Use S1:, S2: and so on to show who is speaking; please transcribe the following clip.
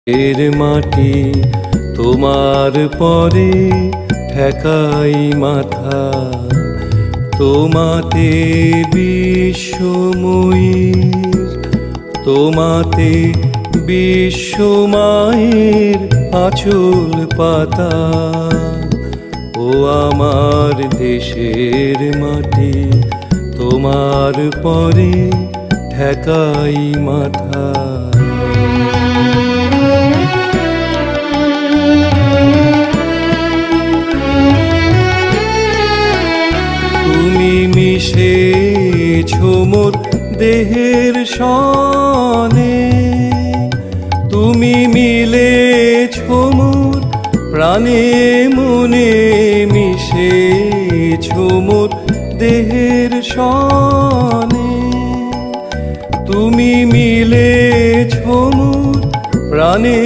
S1: এর মাটি তোমার পরে ঠেকাই মাথা, তোমাতে বিশ্বময়ীর, তোমাতে বিশ্বমায়ের আঁচল পাতা। ও আমার দেশের মাটি তোমার পরে ঠেকাই মাথা। তুমি মিশেছো মোর দেহের সনে, তুমি মিলেছো মোর প্রাণে মনে, মিশেছো মোর দেহের সনে, তুমি মিলেছো মোর প্রাণে।